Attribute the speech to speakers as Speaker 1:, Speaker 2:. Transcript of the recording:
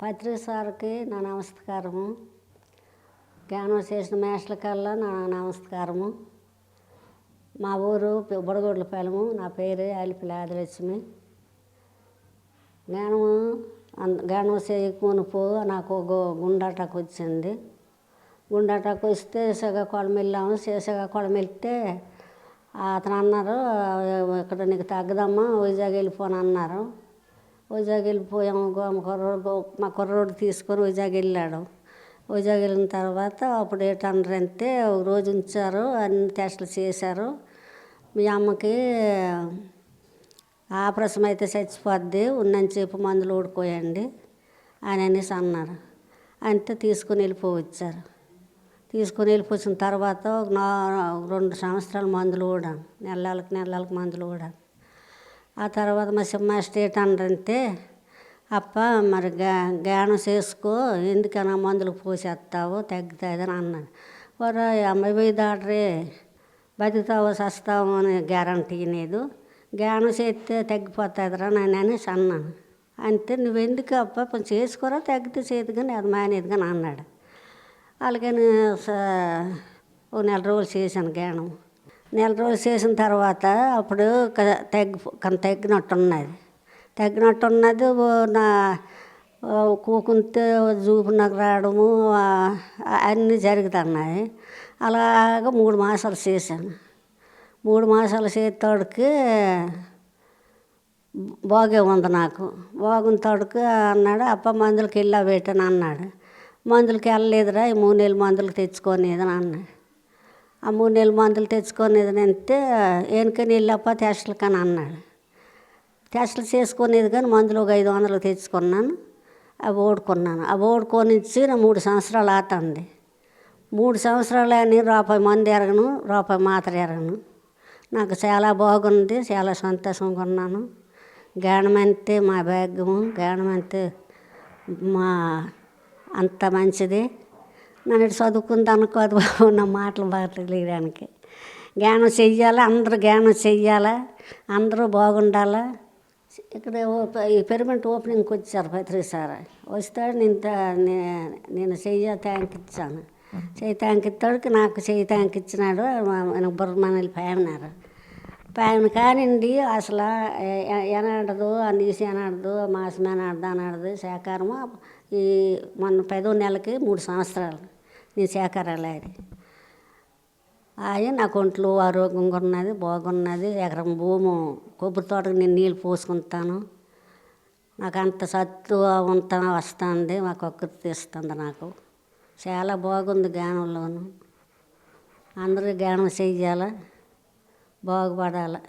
Speaker 1: పత్రిక సార్కి నా నమస్కారము. జ్ఞానం చేసిన మేస్టర్కల్లా నా నమస్కారము. మా ఊరు బుడగొడ్లపాలెము. నా పేరు AdhiLaxmi. జ్ఞానం చేయకమునుపు నాకు గుండెటాక్ వచ్చింది. గుండెటాక్ వస్తే శ్రీకాకుళం వెళ్ళాము. శ్రీకాకుళం వెళ్తే అతను అన్నారు, ఇక్కడ నీకు తగ్గదమ్మా, వైజాగ్ వెళ్ళిపోను అన్నారు. వైజాగ్ వెళ్ళిపోయాము. మా కుర్రోడు తీసుకొని వైజాగ్ వెళ్ళాడు. వైజాగ్ వెళ్ళిన తర్వాత అప్పుడు ఏంటన్నారంటే, ఒక రోజు ఉంచారు, అన్ని టెస్టులు చేశారు. మీ అమ్మకి ఆపరేషన్ అయితే చచ్చిపోద్ది, ఉన్నని చెప్పి మందులు ఓడిపోయండి అని అనేసి అన్నారు. అంతే తీసుకొని వెళ్ళిపోవచ్చారు. తీసుకొని వెళ్ళిపోయిన తర్వాత 2 సంవత్సరాలు మందులు ఓడాను. నెలలకు మందులు ఓడాను. ఆ తర్వాత మా మాస్టర్ ఏంటన్నారంటే, అప్ప మరి జ్ఞానం చేసుకో, ఎందుకన్నా మందులు పోసేస్తావు, తగ్గుతుందని అన్నాడు. వారు 80 దాటరే, బతుకుతావో చస్తావు అని గ్యారంటీ లేదు, జ్ఞానం చేస్తే తగ్గిపోతుందిరా నేను అనేసి అన్నాను. అంతే, నువ్వెందుకు అప్ప కొంచెం చేసుకోరా, తగ్గితే చేతి కానీ అది మానేది కానీ అన్నాడు. అలాగని ఒక 1 నెల రోజులు చేశాను జ్ఞానం. 1 నెల రోజులు చేసిన తర్వాత అప్పుడు తగ్గినట్టున్నది. నా కూకుంటే చూపు నాకు రావడము అన్నీ జరుగుతున్నాయి. అలాగ 3 మాసాలు చేశాను. 3 మాసాలు చేసేటోడికి బాగే ఉంది. నాకు బాగున్న తోడికి అన్నాడు, అప్ప మందులకి వెళ్ళా పెట్టాను అన్నాడు. మందులకి వెళ్ళలేదురా, ఈ 3 నెలలు మందులు తెచ్చుకోనేదని అన్నాడు. ఆ 3 నెలలు మందులు తెచ్చుకునేది అంటే, ఏనుకని వెళ్ళప్ప టెస్టులు కానీ అన్నాడు. టెస్టులు చేసుకునేది కానీ మందులు ఒక 500 తెచ్చుకున్నాను. అవి ఓడుకున్నాను. అవి ఓడుకొనిచ్చి నా 3 సంవత్సరాలు అవుతుంది. 3 సంవత్సరాలు అని రూపాయి మందు ఎరగను, రూపాయి మాత్ర ఎరగను. నాకు చాలా బాగుంది, చాలా సంతోషంగా ఉన్నాను. జ్ఞానం అంతే మా భాగ్యము, జ్ఞానం అంతే మా అంత మంచిది. నన్ను చదువుకుంది అనుకోదు బాబు, నా మాటలు తెలియడానికి. జ్ఞానం చెయ్యాలా, అందరూ జ్ఞానం చెయ్యాలా, అందరూ బాగుండాలా. ఇక్కడ ఈ పెర్మనెంట్ ఓపెనింగ్కి వచ్చారు పత్రిక సార్. వస్తాడు, నేను చెయ్యి ట్యాంక్ ఇచ్చాను. చెయ్యి ట్యాంక్ ఇస్తాడికి నాకు చెయ్యి ట్యాంక్ ఇచ్చినాడు. బుర్రమనలు పాయన్నారు. పాయన కానిండి అసలు ఎనాడదు, నీసి ఎనాడదు, మాసం ఎనాడదు అనాడదు. శాకారము ఈ మొన్న 10వ నెలకి 3 సంవత్సరాలు నేను శాకారాలు ఆడి నాకు ఒంట్లో ఆరోగ్యంగా ఉన్నది, బాగున్నది. ఎకరం భూము కొబ్బరి తోటకు నేను నీళ్ళు పోసుకుంటాను. నాకు అంత సత్తు వస్తుంది, మా ఒక్కరు తీస్తుంది. నాకు చాలా బాగుంది జ్ఞానంలోను. అందరూ జ్ఞానం చెయ్యాలి, బాగుపడాలి.